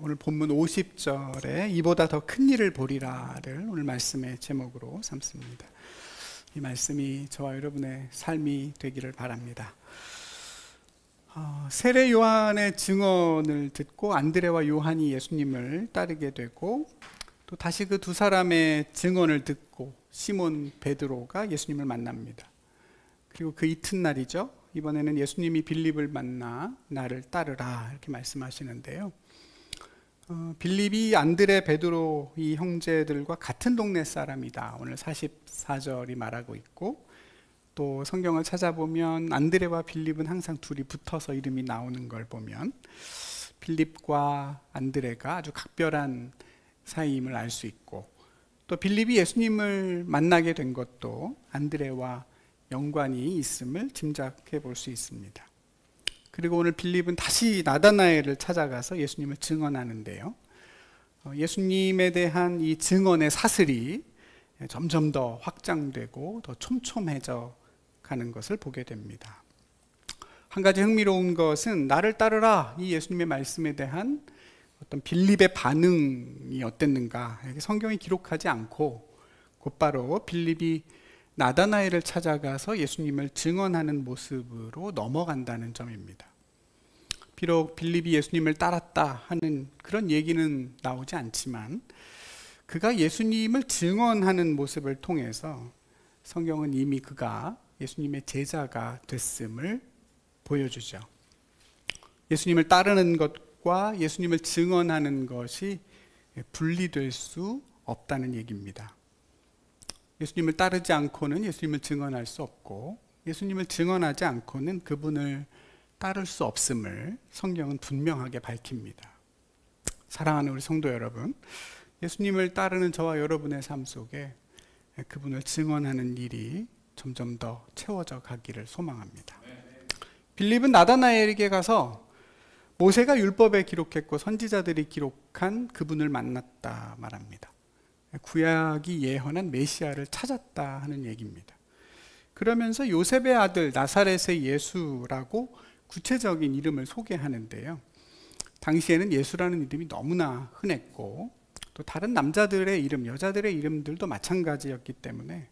오늘 본문 50절에 이보다 더 큰 일을 보리라를 오늘 말씀의 제목으로 삼습니다. 이 말씀이 저와 여러분의 삶이 되기를 바랍니다. 세례 요한의 증언을 듣고 안드레와 요한이 예수님을 따르게 되고, 또 다시 그 두 사람의 증언을 듣고 시몬 베드로가 예수님을 만납니다. 그리고 그 이튿날이죠. 이번에는 예수님이 빌립을 만나 나를 따르라 이렇게 말씀하시는데요. 빌립이 안드레, 베드로 이 형제들과 같은 동네 사람이다, 오늘 44절이 말하고 있고, 또 성경을 찾아보면 안드레와 빌립은 항상 둘이 붙어서 이름이 나오는 걸 보면 빌립과 안드레가 아주 각별한 사이임을 알 수 있고, 또 빌립이 예수님을 만나게 된 것도 안드레와 연관이 있음을 짐작해 볼 수 있습니다. 그리고 오늘 빌립은 다시 나다나엘을 찾아가서 예수님을 증언하는데요, 예수님에 대한 이 증언의 사슬이 점점 더 확장되고 더 촘촘해져 가는 것을 보게 됩니다. 한 가지 흥미로운 것은 나를 따르라, 이 예수님의 말씀에 대한 어떤 빌립의 반응이 어땠는가, 성경이 기록하지 않고 곧바로 빌립이 나다나엘을 찾아가서 예수님을 증언하는 모습으로 넘어간다는 점입니다. 비록 빌립이 예수님을 따랐다 하는 그런 얘기는 나오지 않지만, 그가 예수님을 증언하는 모습을 통해서 성경은 이미 그가 예수님의 제자가 됐음을 보여주죠. 예수님을 따르는 것과 예수님을 증언하는 것이 분리될 수 없다는 얘기입니다. 예수님을 따르지 않고는 예수님을 증언할 수 없고, 예수님을 증언하지 않고는 그분을 따를 수 없음을 성경은 분명하게 밝힙니다. 사랑하는 우리 성도 여러분, 예수님을 따르는 저와 여러분의 삶 속에 그분을 증언하는 일이 점점 더 채워져 가기를 소망합니다. 빌립은 나다나엘에게 가서 모세가 율법에 기록했고 선지자들이 기록한 그분을 만났다 말합니다. 구약이 예언한 메시아를 찾았다 하는 얘기입니다. 그러면서 요셉의 아들 나사렛의 예수라고 구체적인 이름을 소개하는데요, 당시에는 예수라는 이름이 너무나 흔했고, 또 다른 남자들의 이름, 여자들의 이름들도 마찬가지였기 때문에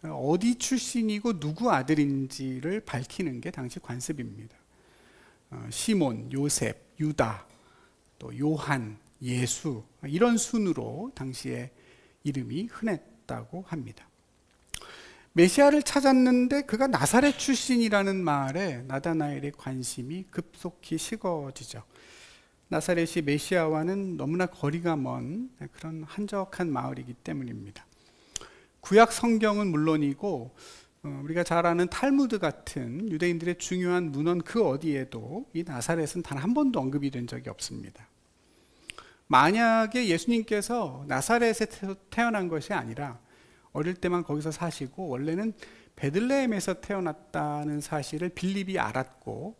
어디 출신이고 누구 아들인지를 밝히는 게 당시 관습입니다. 시몬, 요셉, 유다, 또 요한, 예수, 이런 순으로 당시에 이름이 흔했다고 합니다. 메시아를 찾았는데 그가 나사렛 출신이라는 말에 나다나엘의 관심이 급속히 식어지죠. 나사렛이 메시아와는 너무나 거리가 먼 그런 한적한 마을이기 때문입니다. 구약 성경은 물론이고 우리가 잘 아는 탈무드 같은 유대인들의 중요한 문헌 그 어디에도 이 나사렛은 단 한 번도 언급이 된 적이 없습니다. 만약에 예수님께서 나사렛에서 태어난 것이 아니라 어릴 때만 거기서 사시고 원래는 베들레헴에서 태어났다는 사실을 빌립이 알았고,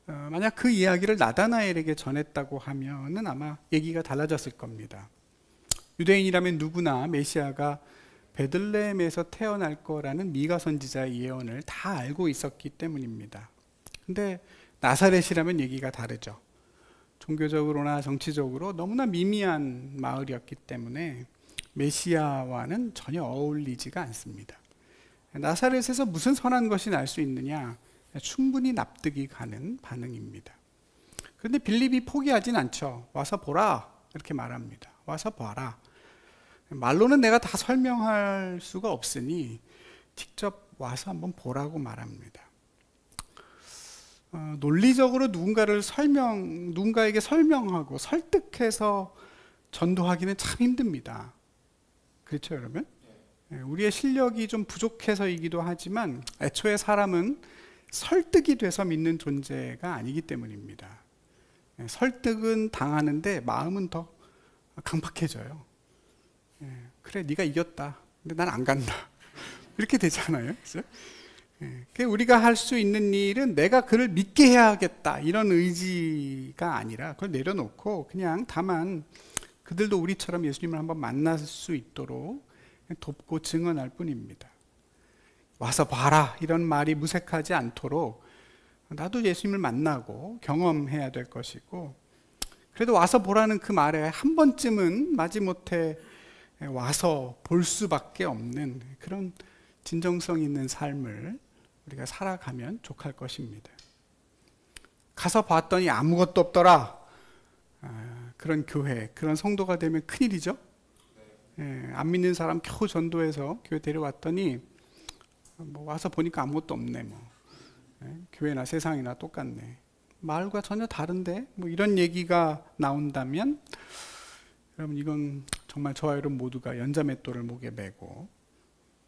만약 그 이야기를 나다나엘에게 전했다고 하면은 아마 얘기가 달라졌을 겁니다. 유대인이라면 누구나 메시아가 베들레헴에서 태어날 거라는 미가 선지자의 예언을 다 알고 있었기 때문입니다. 근데 나사렛이라면 얘기가 다르죠. 종교적으로나 정치적으로 너무나 미미한 마을이었기 때문에 메시아와는 전혀 어울리지가 않습니다. 나사렛에서 무슨 선한 것이 날 수 있느냐, 충분히 납득이 가는 반응입니다. 그런데 빌립이 포기하진 않죠. 와서 보라 이렇게 말합니다. 와서 봐라. 말로는 내가 다 설명할 수가 없으니 직접 와서 한번 보라고 말합니다. 논리적으로 누군가에게 설명하고 설득해서 전도하기는 참 힘듭니다. 그렇죠, 여러분? 우리의 실력이 좀 부족해서이기도 하지만 애초에 사람은 설득이 돼서 믿는 존재가 아니기 때문입니다. 설득은 당하는데 마음은 더 강팍해져요. 그래, 네가 이겼다. 근데 난 안 간다. 이렇게 되잖아요. 그렇죠? 우리가 할 수 있는 일은 내가 그를 믿게 해야겠다 이런 의지가 아니라 그걸 내려놓고 그냥 다만 그들도 우리처럼 예수님을 한번 만날 수 있도록 돕고 증언할 뿐입니다. 와서 봐라 이런 말이 무색하지 않도록 나도 예수님을 만나고 경험해야 될 것이고, 그래도 와서 보라는 그 말에 한 번쯤은 마지못해 와서 볼 수밖에 없는 그런 진정성 있는 삶을 우리가 살아가면 족할 것입니다. 가서 봤더니 아무것도 없더라. 그런 교회, 그런 성도가 되면 큰일이죠. 안 믿는 사람 겨우 전도해서 교회 데려왔더니 뭐 와서 보니까 아무것도 없네. 교회나 세상이나 똑같네. 말과 전혀 다른데? 뭐 이런 얘기가 나온다면 여러분, 이건 정말 저와 여러분 모두가 연자맷돌을 목에 메고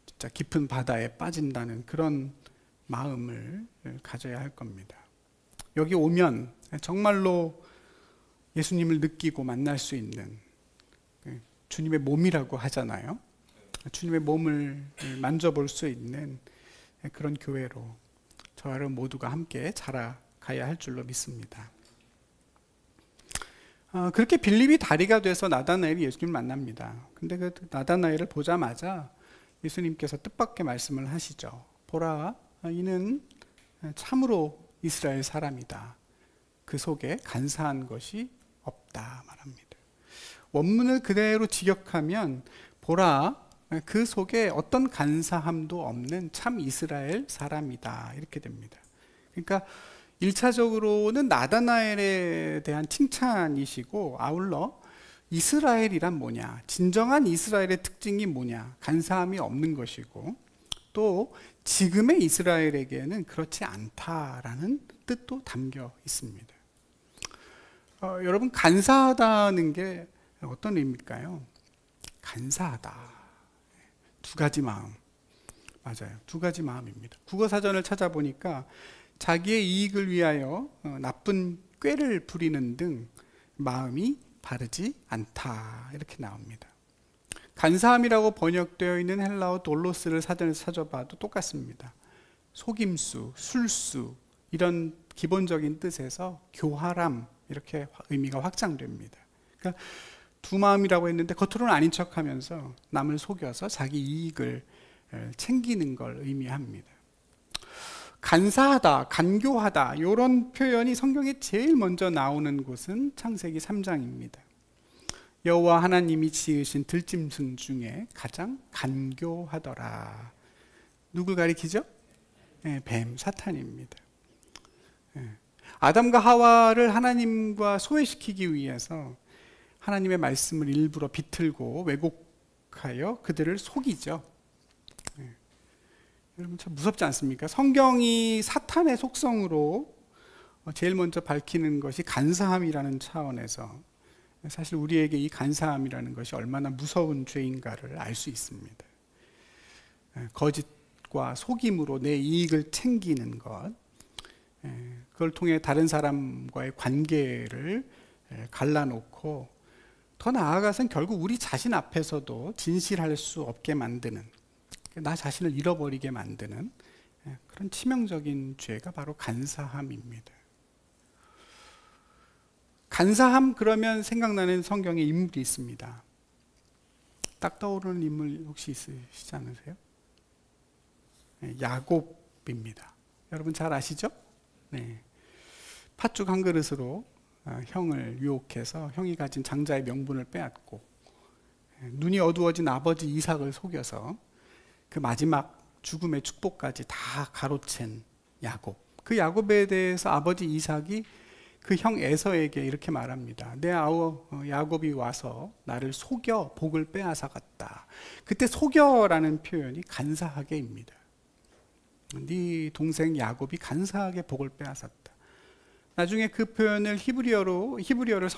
진짜 깊은 바다에 빠진다는 그런 마음을 가져야 할 겁니다. 여기 오면 정말로 예수님을 느끼고 만날 수 있는, 주님의 몸이라고 하잖아요. 주님의 몸을 만져볼 수 있는 그런 교회로 저와 여러분 모두가 함께 자라가야 할 줄로 믿습니다. 그렇게 빌립이 다리가 돼서 나다나엘이 예수님을 만납니다. 근데 그 나다나엘을 보자마자 예수님께서 뜻밖의 말씀을 하시죠. 보라, 이는 참으로 이스라엘 사람이다. 그 속에 간사한 것이 없다 말합니다. 원문을 그대로 직역하면 보라, 그 속에 어떤 간사함도 없는 참 이스라엘 사람이다, 이렇게 됩니다. 그러니까 1차적으로는 나다나엘에 대한 칭찬이시고, 아울러 이스라엘이란 뭐냐, 진정한 이스라엘의 특징이 뭐냐, 간사함이 없는 것이고, 또 지금의 이스라엘에게는 그렇지 않다라는 뜻도 담겨 있습니다. 여러분, 간사하다는 게 어떤 의미일까요? 간사하다, 두 가지 마음. 맞아요, 두 가지 마음입니다. 국어사전을 찾아보니까 자기의 이익을 위하여 나쁜 꾀를 부리는 등 마음이 바르지 않다, 이렇게 나옵니다. 간사함이라고 번역되어 있는 헬라어 돌로스를 사전에서 찾아봐도 똑같습니다. 속임수, 술수, 이런 기본적인 뜻에서 교활함, 이렇게 의미가 확장됩니다. 그러니까 두 마음이라고 했는데 겉으로는 아닌 척하면서 남을 속여서 자기 이익을 챙기는 걸 의미합니다. 간사하다, 간교하다, 이런 표현이 성경에 제일 먼저 나오는 곳은 창세기 3장입니다. 여호와 하나님이 지으신 들짐승 중에 가장 간교하더라. 누굴 가리키죠? 뱀, 사탄입니다. 아담과 하와를 하나님과 소외시키기 위해서 하나님의 말씀을 일부러 비틀고 왜곡하여 그들을 속이죠. 여러분, 참 무섭지 않습니까? 성경이 사탄의 속성으로 제일 먼저 밝히는 것이 간사함이라는 차원에서 사실 우리에게 이 간사함이라는 것이 얼마나 무서운 죄인가를 알 수 있습니다. 거짓과 속임으로 내 이익을 챙기는 것, 그걸 통해 다른 사람과의 관계를 갈라놓고 더 나아가서는 결국 우리 자신 앞에서도 진실할 수 없게 만드는, 나 자신을 잃어버리게 만드는 그런 치명적인 죄가 바로 간사함입니다. 간사함 그러면 생각나는 성경의 인물이 있습니다. 딱 떠오르는 인물 혹시 있으시지 않으세요? 야곱입니다. 여러분 잘 아시죠? 네. 팥죽 한 그릇으로 형을 유혹해서 형이 가진 장자의 명분을 빼앗고, 눈이 어두워진 아버지 이삭을 속여서 그 마지막 죽음의 축복까지 다 가로챈 야곱. 그 야곱에 대해서 아버지 이삭이 그 형 에서에게 이렇게 말합니다. 내 아우 야곱이 와서 나를 속여 복을 빼앗아 갔다. 그때 속여라는 표현이 간사하게입니다. 네 동생 야곱이 간사하게 복을 빼앗았다. 나중에 그 표현을 히브리어를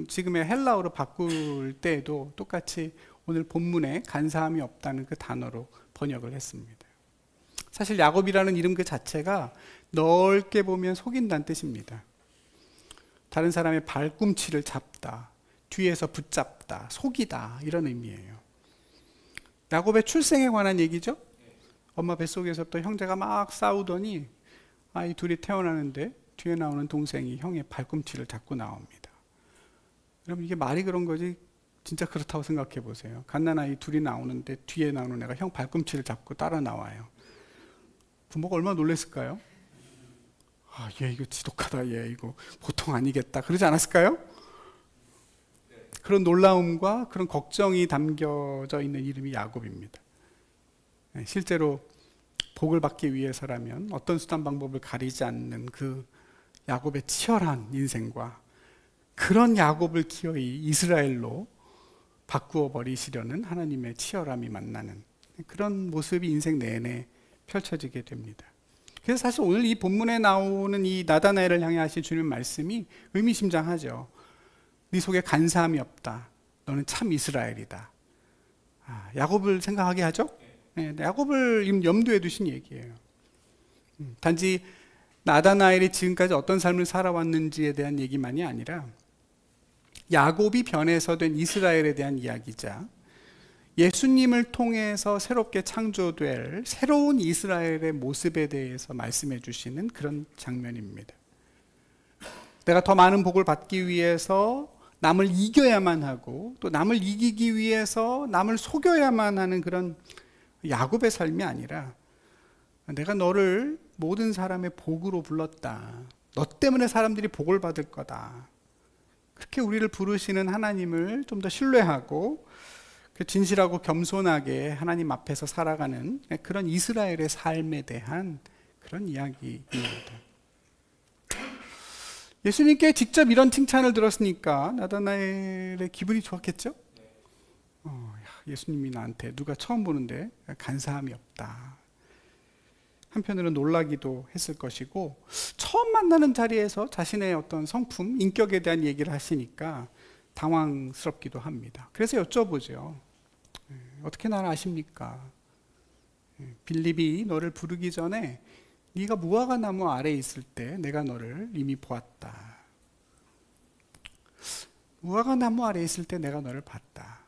지금의 헬라어로 바꿀 때에도 똑같이 오늘 본문에 간사함이 없다는 그 단어로 번역을 했습니다. 사실 야곱이라는 이름 그 자체가 넓게 보면 속인다는 뜻입니다. 다른 사람의 발꿈치를 잡다, 뒤에서 붙잡다, 속이다, 이런 의미예요. 야곱의 출생에 관한 얘기죠. 엄마 뱃속에서부터 형제가 막 싸우더니 아이 둘이 태어나는데 뒤에 나오는 동생이 형의 발꿈치를 잡고 나옵니다. 여러분, 이게 말이 그런 거지 진짜 그렇다고 생각해 보세요. 갓난아이 둘이 나오는데 뒤에 나오는 애가 형 발꿈치를 잡고 따라 나와요. 부모가 얼마나 놀랐을까요? 아, 얘 이거 지독하다, 얘 이거 보통 아니겠다, 그러지 않았을까요? 그런 놀라움과 그런 걱정이 담겨져 있는 이름이 야곱입니다. 실제로 복을 받기 위해서라면 어떤 수단 방법을 가리지 않는 그 야곱의 치열한 인생과 그런 야곱을 기어이 이스라엘로 바꾸어 버리시려는 하나님의 치열함이 만나는 그런 모습이 인생 내내 펼쳐지게 됩니다. 그래서 사실 오늘 이 본문에 나오는 이 나다나엘을 향해 하신 주님의 말씀이 의미심장하죠. 네 속에 간사함이 없다. 너는 참 이스라엘이다. 야곱을 생각하게 하죠? 네, 야곱을 염두에 두신 얘기예요. 단지 나다나엘이 지금까지 어떤 삶을 살아왔는지에 대한 얘기만이 아니라 야곱이 변해서 된 이스라엘에 대한 이야기자, 예수님을 통해서 새롭게 창조될 새로운 이스라엘의 모습에 대해서 말씀해 주시는 그런 장면입니다. 내가 더 많은 복을 받기 위해서 남을 이겨야만 하고 또 남을 이기기 위해서 남을 속여야만 하는 그런 야곱의 삶이 아니라 내가 너를 모든 사람의 복으로 불렀다. 너 때문에 사람들이 복을 받을 거다. 그렇게 우리를 부르시는 하나님을 좀 더 신뢰하고 진실하고 겸손하게 하나님 앞에서 살아가는 그런 이스라엘의 삶에 대한 그런 이야기입니다. 예수님께 직접 이런 칭찬을 들었으니까 나다나엘의 기분이 좋았겠죠? 예수님이 나한테 누가 처음 보는데 간사함이 없다. 한편으로는 놀라기도 했을 것이고 처음 만나는 자리에서 자신의 어떤 성품, 인격에 대한 얘기를 하시니까 당황스럽기도 합니다. 그래서 여쭤보죠. 어떻게 나를 아십니까? 빌립이 너를 부르기 전에 네가 무화과 나무 아래에 있을 때 내가 너를 이미 보았다. 무화과 나무 아래에 있을 때 내가 너를 봤다.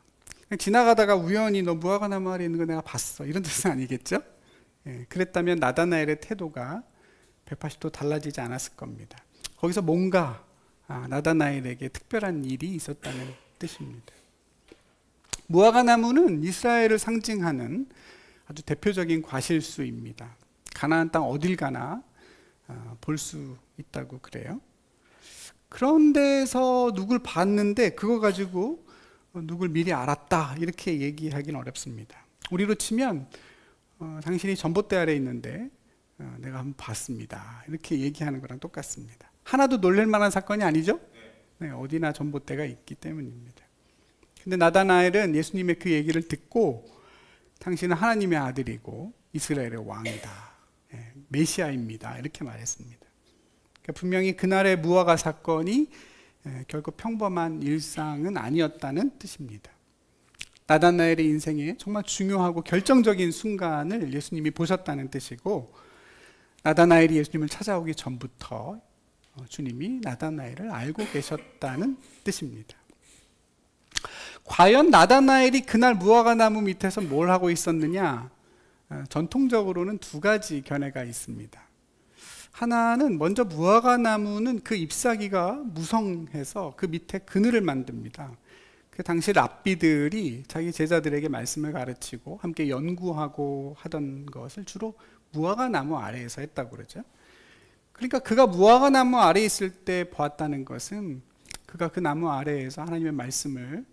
지나가다가 우연히 너 무화과 나무 아래에 있는 거 내가 봤어. 이런 뜻은 아니겠죠? 그랬다면 나다나엘의 태도가 180도 달라지지 않았을 겁니다. 거기서 뭔가 나다나엘에게 특별한 일이 있었다는 뜻입니다. 무화과 나무는 이스라엘을 상징하는 아주 대표적인 과실수입니다. 가나안 땅 어딜 가나 볼 수 있다고 그래요. 그런 데서 누굴 봤는데 그거 가지고 누굴 미리 알았다 이렇게 얘기하기는 어렵습니다. 우리로 치면 당신이 전봇대 아래에 있는데 내가 한번 봤습니다 이렇게 얘기하는 거랑 똑같습니다. 하나도 놀랄 만한 사건이 아니죠? 네, 어디나 전봇대가 있기 때문입니다. 근데 나다나엘은 예수님의 그 얘기를 듣고 당신은 하나님의 아들이고 이스라엘의 왕이다, 메시아입니다 이렇게 말했습니다. 그러니까 분명히 그날의 무화과 사건이 결코 평범한 일상은 아니었다는 뜻입니다. 나다나엘의 인생에 정말 중요하고 결정적인 순간을 예수님이 보셨다는 뜻이고, 나다나엘이 예수님을 찾아오기 전부터 주님이 나다나엘을 알고 계셨다는 뜻입니다. 과연 나다나엘이 그날 무화과 나무 밑에서 뭘 하고 있었느냐? 전통적으로는 두 가지 견해가 있습니다. 하나는 먼저 무화과 나무는 그 잎사귀가 무성해서 그 밑에 그늘을 만듭니다. 그 당시 랍비들이 자기 제자들에게 말씀을 가르치고 함께 연구하고 하던 것을 주로 무화과 나무 아래에서 했다고 그러죠. 그러니까 그가 무화과 나무 아래에 있을 때 보았다는 것은 그가 그 나무 아래에서 하나님의 말씀을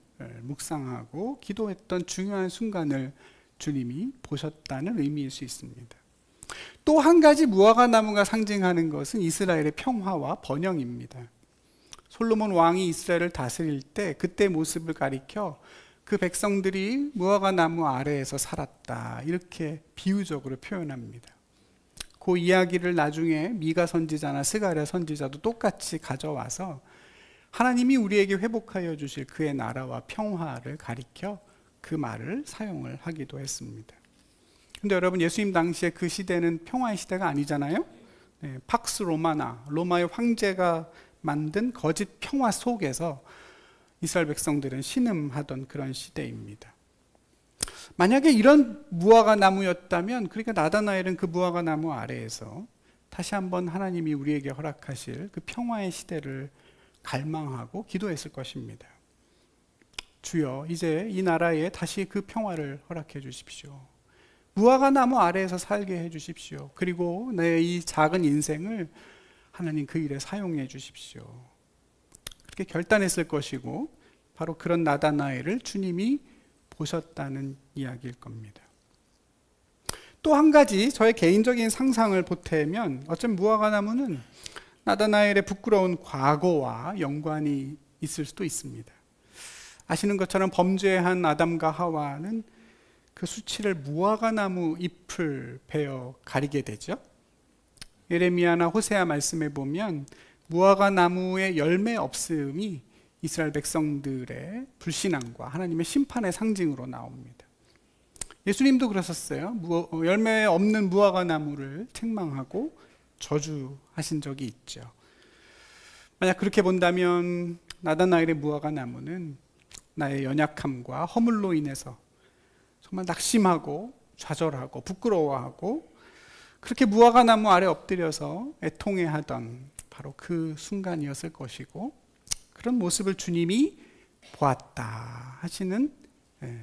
묵상하고 기도했던 중요한 순간을 주님이 보셨다는 의미일 수 있습니다. 또 한 가지 무화과 나무가 상징하는 것은 이스라엘의 평화와 번영입니다. 솔로몬 왕이 이스라엘을 다스릴 때 그때 모습을 가리켜 그 백성들이 무화과 나무 아래에서 살았다 이렇게 비유적으로 표현합니다. 그 이야기를 나중에 미가 선지자나 스가랴 선지자도 똑같이 가져와서 하나님이 우리에게 회복하여 주실 그의 나라와 평화를 가리켜 그 말을 사용을 하기도 했습니다. 근데 여러분, 예수님 당시에 그 시대는 평화의 시대가 아니잖아요. 팍스 로마나, 로마의 황제가 만든 거짓 평화 속에서 이스라엘 백성들은 신음하던 그런 시대입니다. 만약에 이런 무화과 나무였다면, 그러니까 나다나엘은 그 무화과 나무 아래에서 다시 한번 하나님이 우리에게 허락하실 그 평화의 시대를 갈망하고 기도했을 것입니다. 주여, 이제 이 나라에 다시 그 평화를 허락해 주십시오. 무화과 나무 아래에서 살게 해 주십시오. 그리고 내 이 작은 인생을 하나님 그 일에 사용해 주십시오. 그렇게 결단했을 것이고, 바로 그런 나다나엘을 주님이 보셨다는 이야기일 겁니다. 또 한 가지 저의 개인적인 상상을 보태면 어쩌면 무화과나무는 나다나엘의 부끄러운 과거와 연관이 있을 수도 있습니다. 아시는 것처럼 범죄한 아담과 하와는 그 수치를 무화과나무 잎을 베어 가리게 되죠. 예레미야나 호세아 말씀에 보면 무화과나무의 열매 없음이 이스라엘 백성들의 불신앙과 하나님의 심판의 상징으로 나옵니다. 예수님도 그러셨어요. 열매 없는 무화과나무를 책망하고 저주하신 적이 있죠. 만약 그렇게 본다면 나다나엘의 무화과나무는 나의 연약함과 허물로 인해서 정말 낙심하고 좌절하고 부끄러워하고 그렇게 무화과나무 아래 엎드려서 애통해하던 바로 그 순간이었을 것이고, 그런 모습을 주님이 보았다 하시는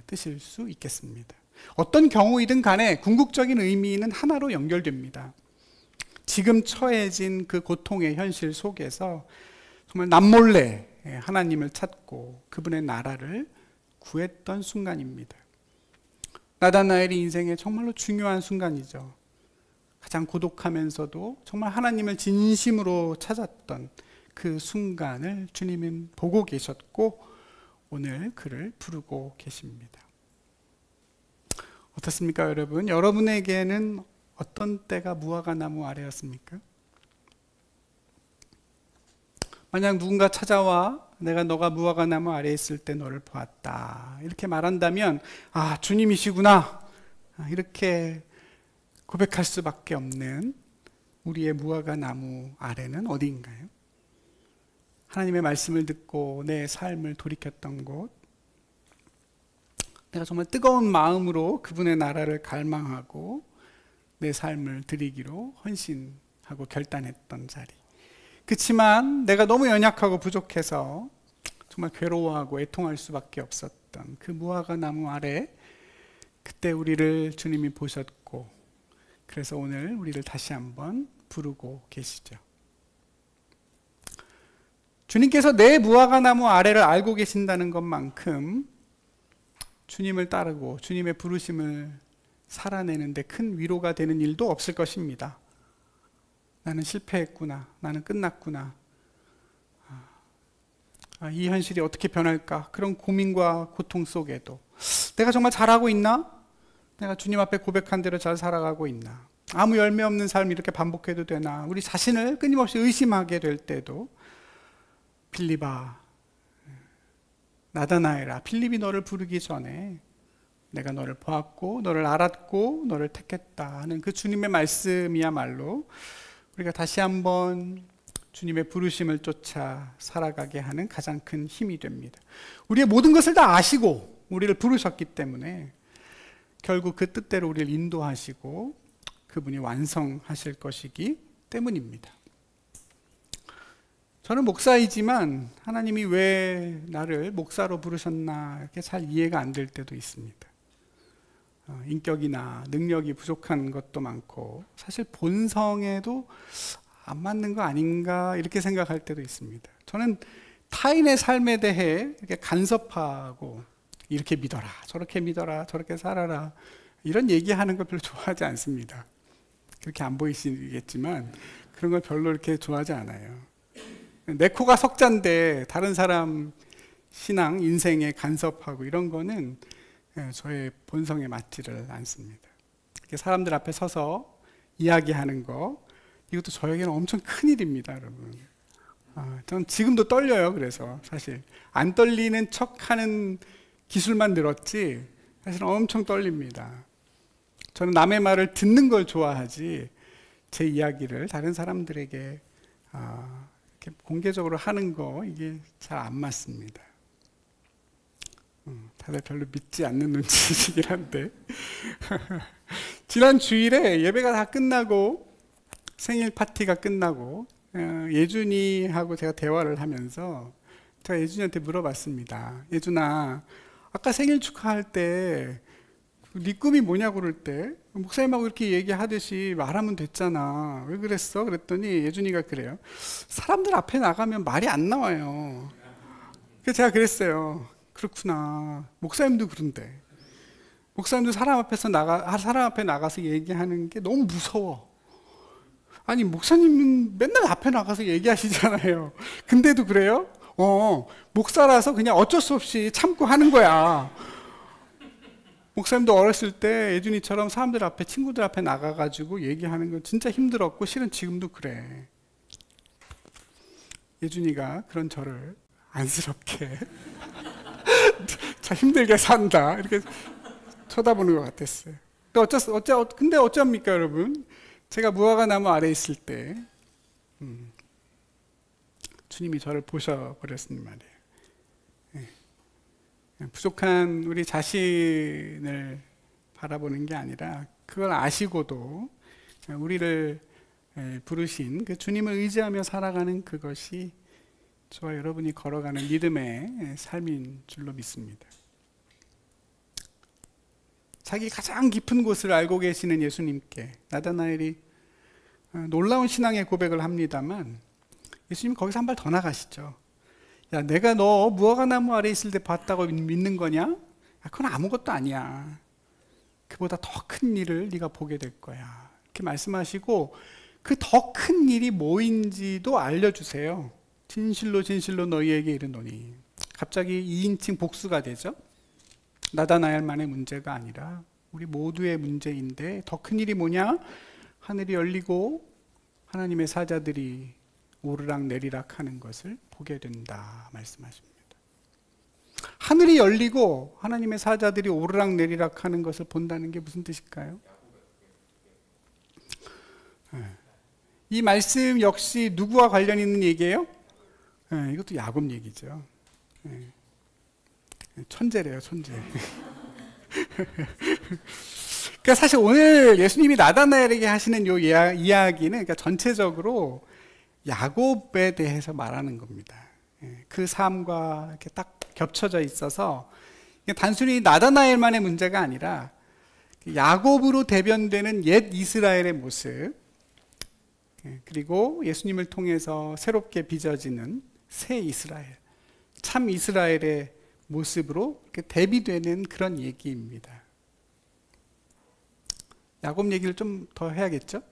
뜻일 수 있겠습니다. 어떤 경우이든 간에 궁극적인 의미는 하나로 연결됩니다. 지금 처해진 그 고통의 현실 속에서 정말 남몰래 하나님을 찾고 그분의 나라를 구했던 순간입니다. 나다나엘이 인생의 정말로 중요한 순간이죠. 가장 고독하면서도 정말 하나님을 진심으로 찾았던 그 순간을 주님은 보고 계셨고 오늘 그를 부르고 계십니다. 어떻습니까, 여러분? 여러분에게는 어떤 때가 무화과나무 아래였습니까? 만약 누군가 찾아와 내가 너가 무화과나무 아래에 있을 때 너를 보았다 이렇게 말한다면, 아, 주님이시구나 이렇게 고백할 수밖에 없는 우리의 무화과나무 아래는 어디인가요? 하나님의 말씀을 듣고 내 삶을 돌이켰던 곳, 내가 정말 뜨거운 마음으로 그분의 나라를 갈망하고 내 삶을 드리기로 헌신하고 결단했던 자리. 그렇지만 내가 너무 연약하고 부족해서 정말 괴로워하고 애통할 수밖에 없었던 그 무화과나무 아래, 그때 우리를 주님이 보셨고 그래서 오늘 우리를 다시 한번 부르고 계시죠. 주님께서 내 무화과나무 아래를 알고 계신다는 것만큼 주님을 따르고 주님의 부르심을 살아내는데 큰 위로가 되는 일도 없을 것입니다. 나는 실패했구나, 나는 끝났구나, 이 현실이 어떻게 변할까, 그런 고민과 고통 속에도 내가 정말 잘하고 있나? 내가 주님 앞에 고백한 대로 잘 살아가고 있나? 아무 열매 없는 삶 이렇게 반복해도 되나? 우리 자신을 끊임없이 의심하게 될 때도 빌립아, 나다나엘아, 빌립이 너를 부르기 전에 내가 너를 보았고 너를 알았고 너를 택했다 하는 그 주님의 말씀이야말로 우리가 다시 한번 주님의 부르심을 쫓아 살아가게 하는 가장 큰 힘이 됩니다. 우리의 모든 것을 다 아시고 우리를 부르셨기 때문에 결국 그 뜻대로 우리를 인도하시고 그분이 완성하실 것이기 때문입니다. 저는 목사이지만 하나님이 왜 나를 목사로 부르셨나 이렇게 잘 이해가 안 될 때도 있습니다. 인격이나 능력이 부족한 것도 많고 사실 본성에도 안 맞는 거 아닌가 이렇게 생각할 때도 있습니다. 저는 타인의 삶에 대해 이렇게 간섭하고 이렇게 믿어라, 저렇게 믿어라, 저렇게 살아라 이런 얘기하는 걸 별로 좋아하지 않습니다. 그렇게 안 보이시겠지만 그런 걸 별로 이렇게 좋아하지 않아요. 내 코가 석잔데 다른 사람 신앙, 인생에 간섭하고 이런 거는 저의 본성에 맞지를 않습니다. 사람들 앞에 서서 이야기하는 거, 이것도 저에게는 엄청 큰 일입니다, 여러분. 전 지금도 떨려요. 그래서 사실 안 떨리는 척하는 기술만 늘었지 사실 엄청 떨립니다. 저는 남의 말을 듣는 걸 좋아하지 제 이야기를 다른 사람들에게 이렇게 공개적으로 하는 거 이게 잘 안 맞습니다. 다들 별로 믿지 않는 눈치이긴 한데 지난 주일에 예배가 다 끝나고 생일 파티가 끝나고 예준이하고 제가 대화를 하면서 제가 예준이한테 물어봤습니다. 예준아, 아까 생일 축하할 때 네 꿈이 뭐냐고 그럴 때 목사님하고 이렇게 얘기하듯이 말하면 됐잖아. 왜 그랬어? 그랬더니 예준이가 그래요. 사람들 앞에 나가면 말이 안 나와요. 그래서 제가 그랬어요. 그렇구나. 목사님도 그런데. 목사님도 사람 앞에 나가서 얘기하는 게 너무 무서워. 아니, 목사님은 맨날 앞에 나가서 얘기하시잖아요. 근데도 그래요? 목사라서 그냥 어쩔 수 없이 참고 하는 거야. 목사님도 어렸을 때 예준이처럼 사람들 앞에, 친구들 앞에 나가가지고 얘기하는 건 진짜 힘들었고, 실은 지금도 그래. 예준이가 그런 저를 안쓰럽게 참 힘들게 산다 이렇게 쳐다보는 것 같았어요. 근데 어쩝니까, 여러분? 제가 무화과 나무 아래 있을 때 주님이 저를 보셔버렸으니 말이에요. 부족한 우리 자신을 바라보는 게 아니라 그걸 아시고도 우리를 부르신 그 주님을 의지하며 살아가는 그것이 저와 여러분이 걸어가는 믿음의 삶인 줄로 믿습니다. 자기 가장 깊은 곳을 알고 계시는 예수님께 나다나엘이 놀라운 신앙의 고백을 합니다만, 예수님이 거기서 한 발 더 나가시죠. 야, 내가 너 무화과 나무 아래 있을 때 봤다고 믿는 거냐? 그건 아무것도 아니야. 그보다 더 큰 일을 네가 보게 될 거야. 이렇게 말씀하시고, 그 더 큰 일이 뭐인지도 알려주세요. 진실로 진실로 너희에게 이르노니. 갑자기 2인칭 복수가 되죠. 나다나엘만의 문제가 아니라 우리 모두의 문제인데, 더 큰 일이 뭐냐? 하늘이 열리고 하나님의 사자들이 오르락 내리락 하는 것을 보게 된다 말씀하십니다. 하늘이 열리고 하나님의 사자들이 오르락 내리락 하는 것을 본다는 게 무슨 뜻일까요? 이 말씀 역시 누구와 관련 있는 얘기예요? 이것도 야곱 얘기죠. 천재래요, 천재. 그러니까 사실 오늘 예수님이 나다나엘에게 하시는 이 이야기는 그러니까 전체적으로 야곱에 대해서 말하는 겁니다. 그 삶과 이렇게 딱 겹쳐져 있어서 단순히 나다나엘만의 문제가 아니라 야곱으로 대변되는 옛 이스라엘의 모습, 그리고 예수님을 통해서 새롭게 빚어지는 새 이스라엘, 참 이스라엘의 모습으로 이렇게 대비되는 그런 얘기입니다. 야곱 얘기를 좀 더 해야겠죠?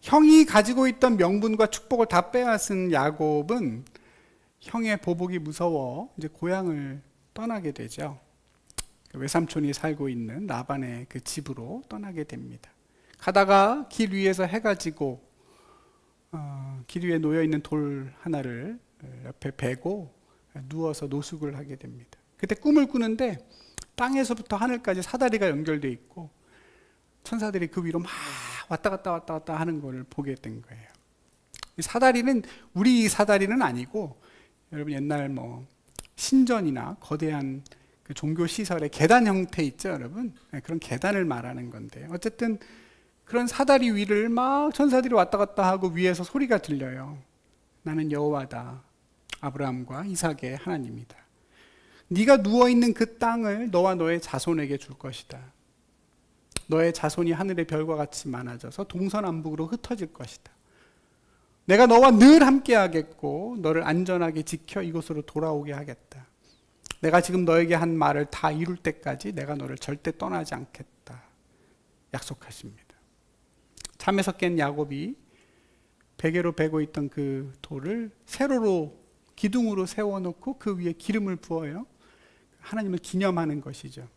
형이 가지고 있던 명분과 축복을 다 빼앗은 야곱은 형의 보복이 무서워 이제 고향을 떠나게 되죠. 외삼촌이 살고 있는 라반의 그 집으로 떠나게 됩니다. 가다가 길 위에서 해가 지고 길 위에 놓여 있는 돌 하나를 옆에 베고 누워서 노숙을 하게 됩니다. 그때 꿈을 꾸는데 땅에서부터 하늘까지 사다리가 연결되어 있고 천사들이 그 위로 막 왔다 갔다 하는 걸 보게 된 거예요. 이 사다리는 우리 사다리는 아니고, 여러분 옛날 신전이나 거대한 그 종교 시설의 계단 형태 있죠, 여러분? 그런 계단을 말하는 건데, 어쨌든 그런 사다리 위를 막 천사들이 왔다 갔다 하고 위에서 소리가 들려요. 나는 여호와다, 아브라함과 이삭의 하나님이다. 네가 누워있는 그 땅을 너와 너의 자손에게 줄 것이다. 너의 자손이 하늘의 별과 같이 많아져서 동서남북으로 흩어질 것이다. 내가 너와 늘 함께 하겠고 너를 안전하게 지켜 이곳으로 돌아오게 하겠다. 내가 지금 너에게 한 말을 다 이룰 때까지 내가 너를 절대 떠나지 않겠다 약속하십니다. 잠에서 깬 야곱이 베개로 베고 있던 그 돌을 세로로 기둥으로 세워놓고 그 위에 기름을 부어요. 하나님을 기념하는 것이죠.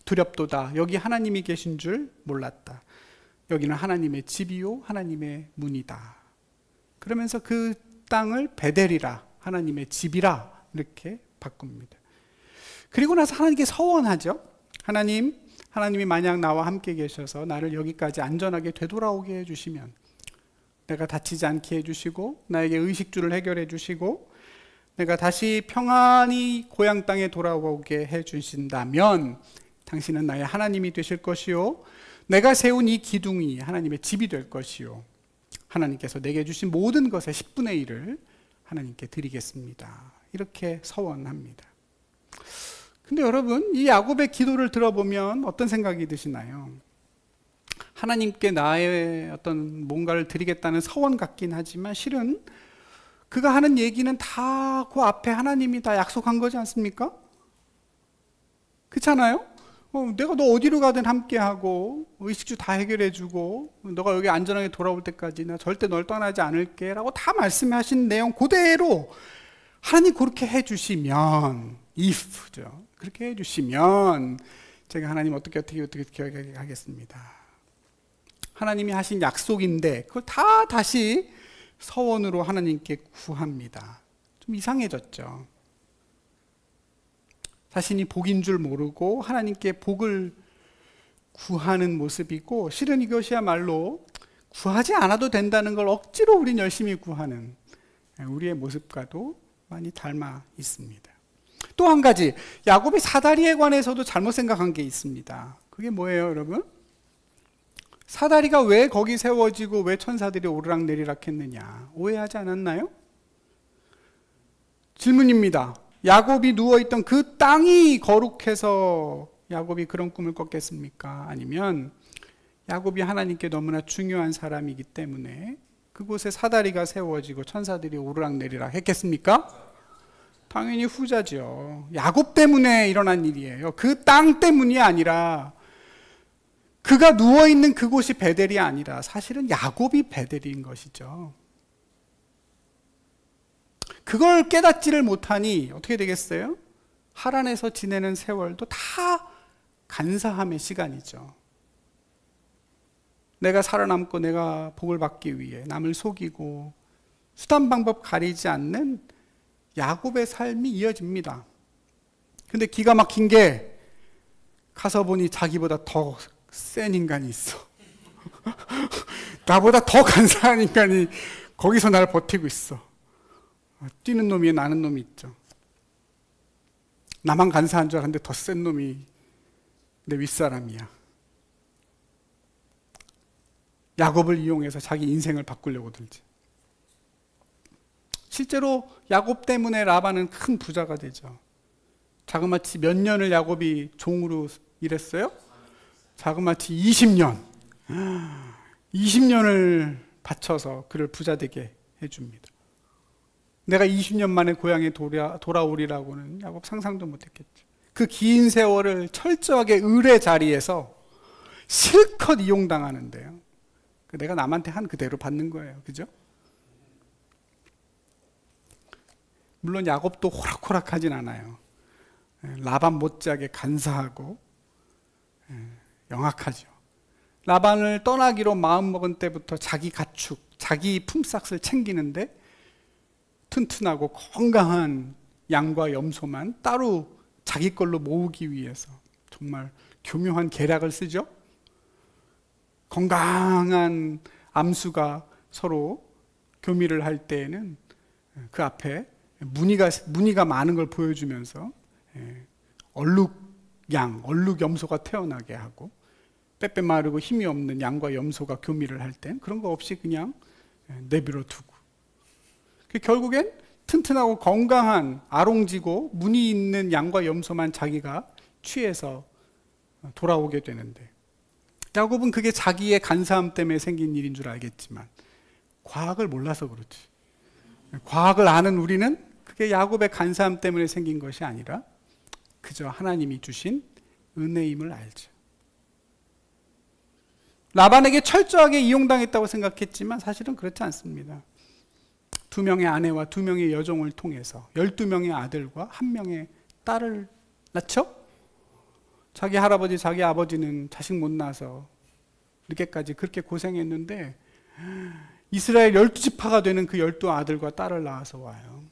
두렵도다. 여기 하나님이 계신 줄 몰랐다. 여기는 하나님의 집이요 하나님의 문이다. 그러면서 그 땅을 베델이라, 하나님의 집이라 이렇게 바꿉니다. 그리고 나서 하나님께 서원하죠. 하나님이 만약 나와 함께 계셔서 나를 여기까지 안전하게 되돌아오게 해주시면, 내가 다치지 않게 해주시고 나에게 의식주를 해결해 주시고 내가 다시 평안히 고향 땅에 돌아오게 해주신다면 당신은 나의 하나님이 되실 것이요 내가 세운 이 기둥이 하나님의 집이 될 것이요 하나님께서 내게 주신 모든 것의 10분의 1을 하나님께 드리겠습니다. 이렇게 서원합니다. 근데 여러분, 이 야곱의 기도를 들어보면 어떤 생각이 드시나요? 하나님께 나의 어떤 뭔가를 드리겠다는 서원 같긴 하지만 실은 그가 하는 얘기는 다 그 앞에 하나님이 다 약속한 거지 않습니까? 그렇잖아요? 내가 너 어디로 가든 함께하고 의식주 다 해결해주고 너가 여기 안전하게 돌아올 때까지 나 절대 널 떠나지 않을게 라고 다 말씀하신 내용 그대로 하나님 그렇게 해주시면 if죠. 그렇게 해주시면 제가 하나님 어떻게 하겠습니다. 하나님이 하신 약속인데 그걸 다 다시 서원으로 하나님께 구합니다. 좀 이상해졌죠. 자신이 복인 줄 모르고 하나님께 복을 구하는 모습이고, 실은 이것이야말로 구하지 않아도 된다는 걸 억지로 우린 열심히 구하는 우리의 모습과도 많이 닮아 있습니다. 또 한 가지, 야곱이 사다리에 관해서도 잘못 생각한 게 있습니다. 그게 뭐예요, 여러분? 사다리가 왜 거기 세워지고 왜 천사들이 오르락내리락 했느냐 오해하지 않았나요? 질문입니다. 야곱이 누워있던 그 땅이 거룩해서 야곱이 그런 꿈을 꿨겠습니까? 아니면 야곱이 하나님께 너무나 중요한 사람이기 때문에 그곳에 사다리가 세워지고 천사들이 오르락내리락 했겠습니까? 당연히 후자죠. 야곱 때문에 일어난 일이에요. 그 땅 때문이 아니라, 그가 누워있는 그곳이 베델이 아니라 사실은 야곱이 베델인 것이죠. 그걸 깨닫지를 못하니 어떻게 되겠어요? 하란에서 지내는 세월도 다 간사함의 시간이죠. 내가 살아남고 내가 복을 받기 위해 남을 속이고 수단 방법 가리지 않는 야곱의 삶이 이어집니다. 근데 기가 막힌 게 가서 보니 자기보다 더 센 인간이 있어. 나보다 더 간사한 인간이 거기서 날 버티고 있어. 뛰는 놈이 나는 놈이 있죠. 나만 간사한 줄 알았는데 더 센 놈이 내 윗사람이야. 야곱을 이용해서 자기 인생을 바꾸려고 들지. 실제로 야곱 때문에 라반은 큰 부자가 되죠. 자그마치 몇 년을 야곱이 종으로 일했어요? 자그마치 20년. 20년을 바쳐서 그를 부자 되게 해줍니다. 내가 20년 만에 고향에 돌아오리라고는 야곱 상상도 못했겠죠. 그 긴 세월을 철저하게 을의 자리에서 실컷 이용당하는데요. 내가 남한테 한 그대로 받는 거예요. 그죠? 물론 야곱도 호락호락하진 않아요. 라반 못지하게 간사하고 영악하죠. 라반을 떠나기로 마음먹은 때부터 자기 가축, 자기 품삯을 챙기는데 튼튼하고 건강한 양과 염소만 따로 자기 걸로 모으기 위해서 정말 교묘한 계략을 쓰죠. 건강한 암수가 서로 교미를 할 때에는 그 앞에 무늬가 많은 걸 보여주면서 얼룩양, 얼룩염소가 태어나게 하고, 빼빼 마르고 힘이 없는 양과 염소가 교미를 할 땐 그런 거 없이 그냥 내버려 두고, 결국엔 튼튼하고 건강한 아롱지고 무늬 있는 양과 염소만 자기가 취해서 돌아오게 되는데, 야곱은 그게 자기의 간사함 때문에 생긴 일인 줄 알겠지만 과학을 몰라서 그렇지. 과학을 아는 우리는 그게 야곱의 간사함 때문에 생긴 것이 아니라 그저 하나님이 주신 은혜임을 알죠. 라반에게 철저하게 이용당했다고 생각했지만 사실은 그렇지 않습니다. 2명의 아내와 2명의 여종을 통해서 12명의 아들과 1명의 딸을 낳죠? 자기 할아버지, 자기 아버지는 자식 못 낳아서 늦게까지 그렇게 고생했는데 이스라엘 12지파가 되는 그 12아들과 딸을 낳아서 와요.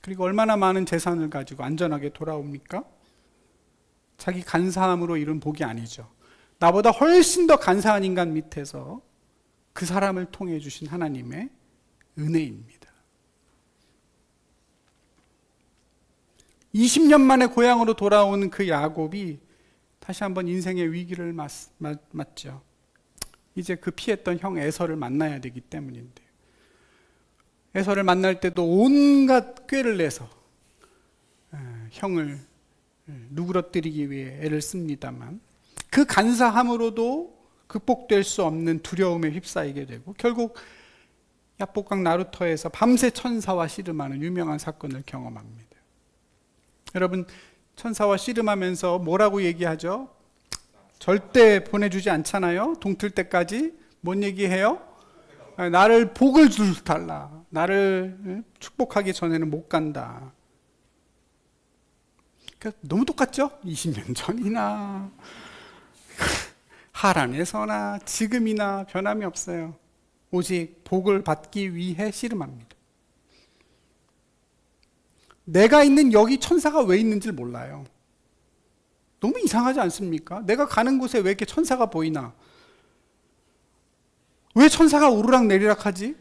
그리고 얼마나 많은 재산을 가지고 안전하게 돌아옵니까? 자기 간사함으로 이룬 복이 아니죠. 나보다 훨씬 더 간사한 인간 밑에서 그 사람을 통해 주신 하나님의 은혜입니다. 20년 만에 고향으로 돌아오는 그 야곱이 다시 한번 인생의 위기를 맞죠. 이제 그 피했던 형 에서를 만나야 되기 때문인데요. 에서를 만날 때도 온갖 꾀를 내서 형을 누그러뜨리기 위해 애를 씁니다만, 그 간사함으로도 극복될 수 없는 두려움에 휩싸이게 되고 결국 야복강 나루터에서 밤새 천사와 씨름하는 유명한 사건을 경험합니다. 여러분, 천사와 씨름하면서 뭐라고 얘기하죠? 절대 보내주지 않잖아요. 동틀 때까지. 뭔 얘기해요? 나를 복을 달라. 나를 축복하기 전에는 못 간다. 그러니까 너무 똑같죠? 20년 전이나 하란에서나 지금이나 변함이 없어요. 오직 복을 받기 위해 씨름합니다. 내가 있는 여기 천사가 왜 있는지를 몰라요. 너무 이상하지 않습니까? 내가 가는 곳에 왜 이렇게 천사가 보이나? 왜 천사가 오르락내리락 하지?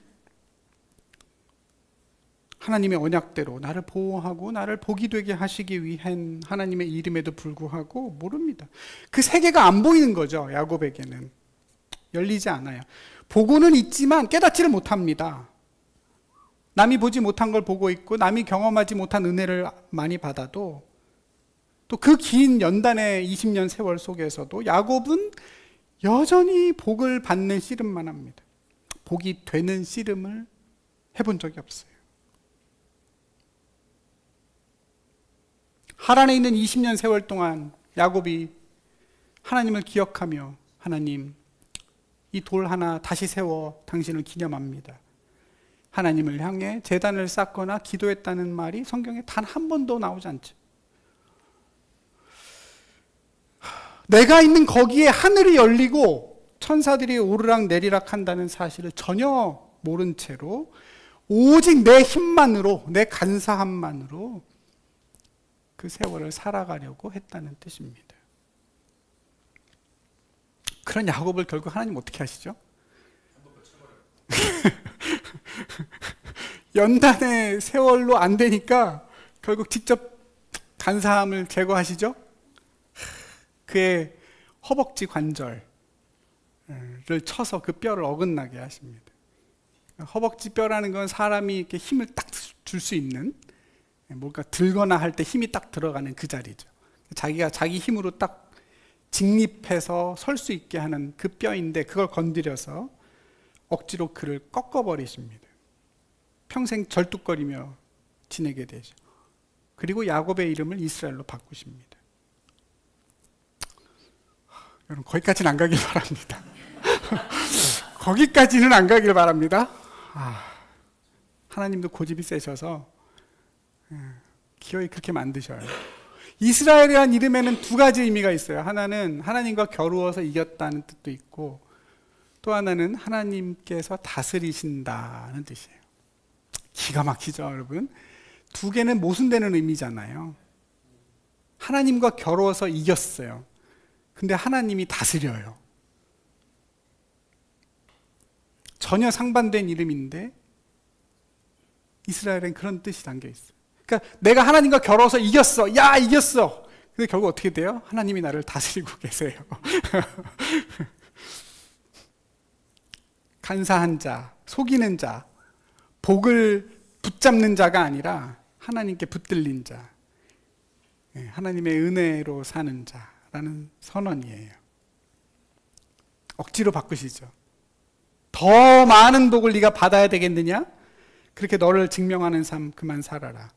하나님의 언약대로 나를 보호하고 나를 복이 되게 하시기 위한 하나님의 이름에도 불구하고 모릅니다. 그 세계가 안 보이는 거죠. 야곱에게는 열리지 않아요. 보고는 있지만 깨닫지를 못합니다. 남이 보지 못한 걸 보고 있고 남이 경험하지 못한 은혜를 많이 받아도 또 그 긴 연단의 20년 세월 속에서도 야곱은 여전히 복을 받는 씨름만 합니다. 복이 되는 씨름을 해본 적이 없어요. 하란에 있는 20년 세월 동안 야곱이 하나님을 기억하며 하나님, 이 돌 하나 다시 세워 당신을 기념합니다. 하나님을 향해 제단을 쌓거나 기도했다는 말이 성경에 단 한 번도 나오지 않죠. 내가 있는 거기에 하늘이 열리고 천사들이 오르락 내리락 한다는 사실을 전혀 모른 채로 오직 내 힘만으로, 내 간사함만으로 그 세월을 살아가려고 했다는 뜻입니다. 그런 야곱을 결국 하나님 어떻게 하시죠? 연단의 세월로 안 되니까 결국 직접 간사함을 제거하시죠? 그의 허벅지 관절을 쳐서 그 뼈를 어긋나게 하십니다. 허벅지 뼈라는 건 사람이 이렇게 힘을 딱 줄 수 있는, 뭔가 들거나 할 때 힘이 딱 들어가는 그 자리죠. 자기가 자기 힘으로 딱 직립해서 설 수 있게 하는 그 뼈인데 그걸 건드려서 억지로 그를 꺾어버리십니다. 평생 절뚝거리며 지내게 되죠. 그리고 야곱의 이름을 이스라엘로 바꾸십니다. 여러분, 거기까지는 안 가길 바랍니다. 거기까지는 안 가길 바랍니다. 하나님도 고집이 세셔서 기어이 그렇게 만드셔요. 이스라엘이라는 이름에는 두 가지 의미가 있어요. 하나는 하나님과 겨루어서 이겼다는 뜻도 있고, 또 하나는 하나님께서 다스리신다는 뜻이에요. 기가 막히죠, 여러분? 두 개는 모순되는 의미잖아요. 하나님과 겨루어서 이겼어요. 근데 하나님이 다스려요. 전혀 상반된 이름인데 이스라엘엔 그런 뜻이 담겨 있어요. 그러니까 내가 하나님과 겨뤄서 이겼어. 야, 이겼어. 근데 결국 어떻게 돼요? 하나님이 나를 다스리고 계세요. 간사한 자, 속이는 자, 복을 붙잡는 자가 아니라 하나님께 붙들린 자, 하나님의 은혜로 사는 자라는 선언이에요. 억지로 바꾸시죠. 더 많은 복을 네가 받아야 되겠느냐? 그렇게 너를 증명하는 삶 그만 살아라.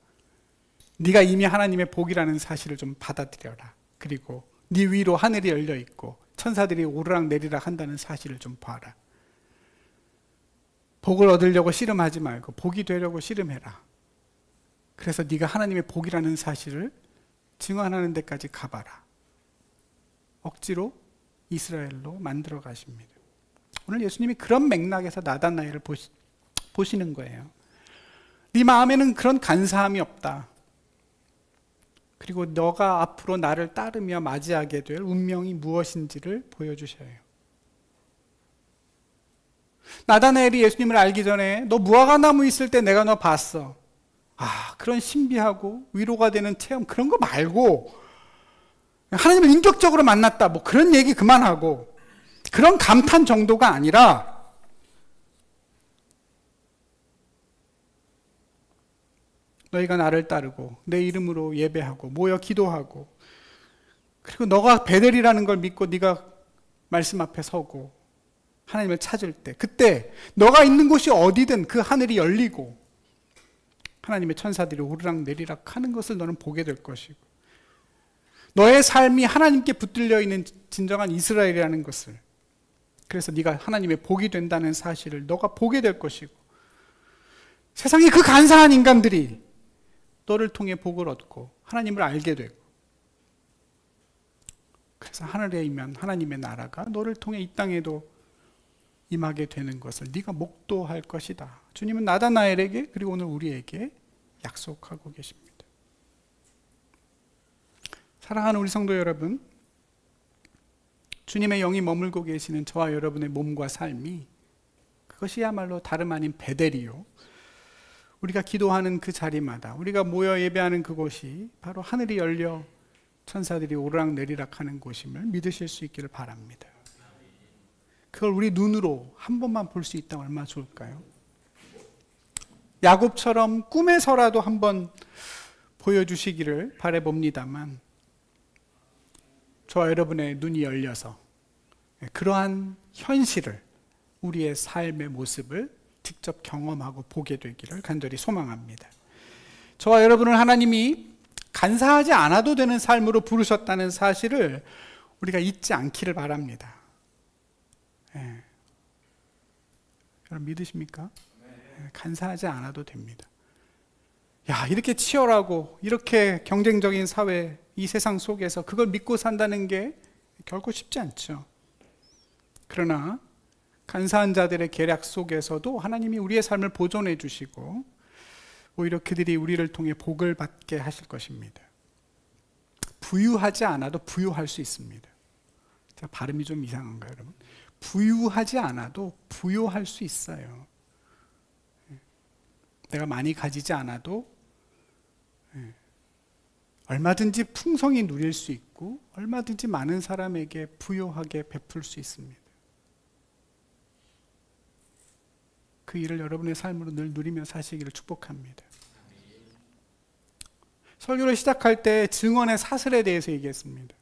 네가 이미 하나님의 복이라는 사실을 좀 받아들여라. 그리고 네 위로 하늘이 열려 있고 천사들이 오르락 내리락 한다는 사실을 좀 봐라. 복을 얻으려고 씨름하지 말고 복이 되려고 씨름해라. 그래서 네가 하나님의 복이라는 사실을 증언하는 데까지 가봐라. 억지로 이스라엘로 만들어 가십니다. 오늘 예수님이 그런 맥락에서 나다나엘을 보시는 거예요. 네 마음에는 그런 간사함이 없다. 그리고 너가 앞으로 나를 따르며 맞이하게 될 운명이 무엇인지를 보여주셔요. 나다나엘이 예수님을 알기 전에 너 무화과나무 있을 때 내가 너 봤어. 그런 신비하고 위로가 되는 체험 그런 거 말고 하나님을 인격적으로 만났다. 뭐 그런 얘기 그만하고 그런 감탄 정도가 아니라 너희가 나를 따르고 내 이름으로 예배하고 모여 기도하고 그리고 너가 베델이라는 걸 믿고 네가 말씀 앞에 서고 하나님을 찾을 때, 그때 너가 있는 곳이 어디든 그 하늘이 열리고 하나님의 천사들이 오르락 내리락 하는 것을 너는 보게 될 것이고, 너의 삶이 하나님께 붙들려 있는 진정한 이스라엘이라는 것을, 그래서 네가 하나님의 복이 된다는 사실을 너가 보게 될 것이고, 세상에 그 간사한 인간들이 너를 통해 복을 얻고 하나님을 알게 되고, 그래서 하늘에 있면 하나님의 나라가 너를 통해 이 땅에도 임하게 되는 것을 네가 목도할 것이다. 주님은 나다나엘에게, 그리고 오늘 우리에게 약속하고 계십니다. 사랑하는 우리 성도 여러분, 주님의 영이 머물고 계시는 저와 여러분의 몸과 삶이, 그것이야말로 다름 아닌 베델이요, 우리가 기도하는 그 자리마다, 우리가 모여 예배하는 그곳이 바로 하늘이 열려 천사들이 오르락 내리락 하는 곳임을 믿으실 수 있기를 바랍니다. 그걸 우리 눈으로 한 번만 볼 수 있다면 얼마나 좋을까요? 야곱처럼 꿈에서라도 한번 보여주시기를 바라봅니다만, 저와 여러분의 눈이 열려서 그러한 현실을, 우리의 삶의 모습을 직접 경험하고 보게 되기를 간절히 소망합니다. 저와 여러분을 하나님이 간사하지 않아도 되는 삶으로 부르셨다는 사실을 우리가 잊지 않기를 바랍니다. 여러분 믿으십니까? 간사하지 않아도 됩니다. 야, 이렇게 치열하고 이렇게 경쟁적인 사회, 이 세상 속에서 그걸 믿고 산다는 게 결코 쉽지 않죠. 그러나 간사한 자들의 계략 속에서도 하나님이 우리의 삶을 보존해 주시고, 오히려 그들이 우리를 통해 복을 받게 하실 것입니다. 부유하지 않아도 부유할 수 있습니다. 제가 발음이 좀 이상한가요, 여러분? 부유하지 않아도 부유할 수 있어요. 내가 많이 가지지 않아도 얼마든지 풍성히 누릴 수 있고, 얼마든지 많은 사람에게 부유하게 베풀 수 있습니다. 그 일을 여러분의 삶으로 늘 누리며 사시기를 축복합니다. 설교를 시작할 때 증언의 사슬에 대해서 얘기했습니다.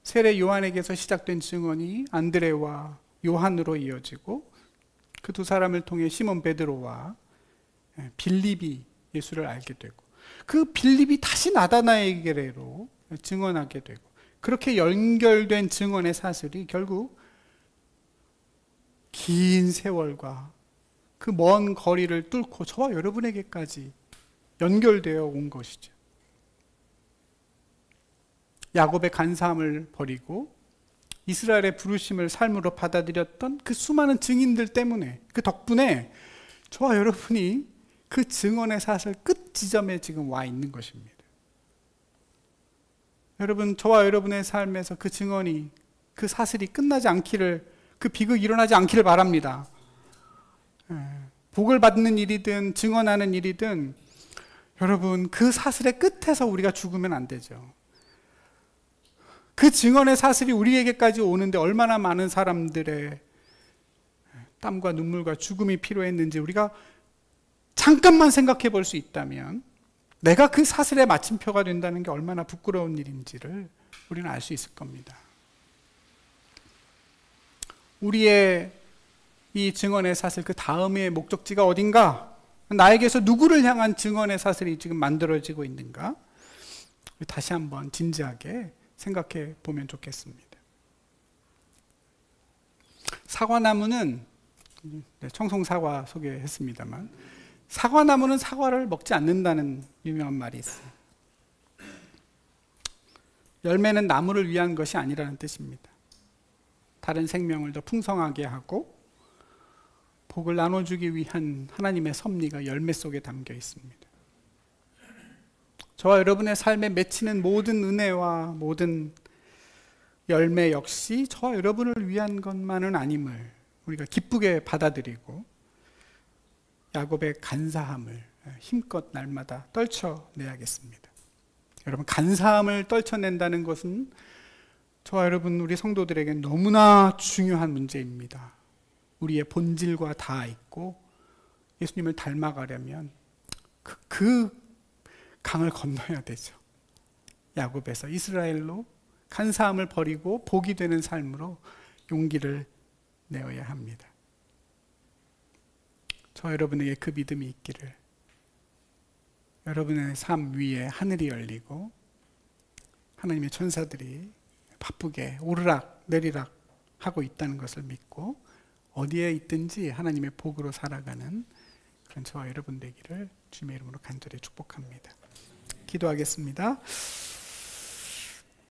세례 요한에게서 시작된 증언이 안드레와 요한으로 이어지고, 그 두 사람을 통해 시몬 베드로와 빌립이 예수를 알게 되고, 그 빌립이 다시 나다나엘에게로 증언하게 되고, 그렇게 연결된 증언의 사슬이 결국 긴 세월과 그 먼 거리를 뚫고 저와 여러분에게까지 연결되어 온 것이죠. 야곱의 간사함을 버리고 이스라엘의 부르심을 삶으로 받아들였던 그 수많은 증인들 때문에, 그 덕분에 저와 여러분이 그 증언의 사슬 끝 지점에 지금 와 있는 것입니다. 여러분, 저와 여러분의 삶에서 그 증언이, 그 사슬이 끝나지 않기를, 그 비극이 일어나지 않기를 바랍니다. 복을 받는 일이든 증언하는 일이든, 여러분, 그 사슬의 끝에서 우리가 죽으면 안 되죠. 그 증언의 사슬이 우리에게까지 오는데 얼마나 많은 사람들의 땀과 눈물과 죽음이 필요했는지 우리가 잠깐만 생각해 볼 수 있다면, 내가 그 사슬의 마침표가 된다는 게 얼마나 부끄러운 일인지를 우리는 알 수 있을 겁니다. 우리의 이 증언의 사슬, 그 다음의 목적지가 어딘가? 나에게서 누구를 향한 증언의 사슬이 지금 만들어지고 있는가? 다시 한번 진지하게 생각해 보면 좋겠습니다. 사과나무는, 청송사과 소개했습니다만, 사과나무는 사과를 먹지 않는다는 유명한 말이 있어요. 열매는 나무를 위한 것이 아니라는 뜻입니다. 다른 생명을 더 풍성하게 하고 복을 나눠주기 위한 하나님의 섭리가 열매 속에 담겨 있습니다. 저와 여러분의 삶에 맺히는 모든 은혜와 모든 열매 역시 저와 여러분을 위한 것만은 아님을 우리가 기쁘게 받아들이고, 야곱의 간사함을 힘껏 날마다 떨쳐내야겠습니다. 여러분, 간사함을 떨쳐낸다는 것은 저와 여러분, 우리 성도들에게 너무나 중요한 문제입니다. 우리의 본질과 닿아 있고, 예수님을 닮아가려면 그 강을 건너야 되죠. 야곱에서 이스라엘로 간사함을 버리고 복이 되는 삶으로 용기를 내어야 합니다. 저 여러분에게 그 믿음이 있기를, 여러분의 삶 위에 하늘이 열리고 하나님의 천사들이 바쁘게 오르락 내리락 하고 있다는 것을 믿고 어디에 있든지 하나님의 복으로 살아가는 그런 저와 여러분 되기를 주님의 이름으로 간절히 축복합니다. 기도하겠습니다.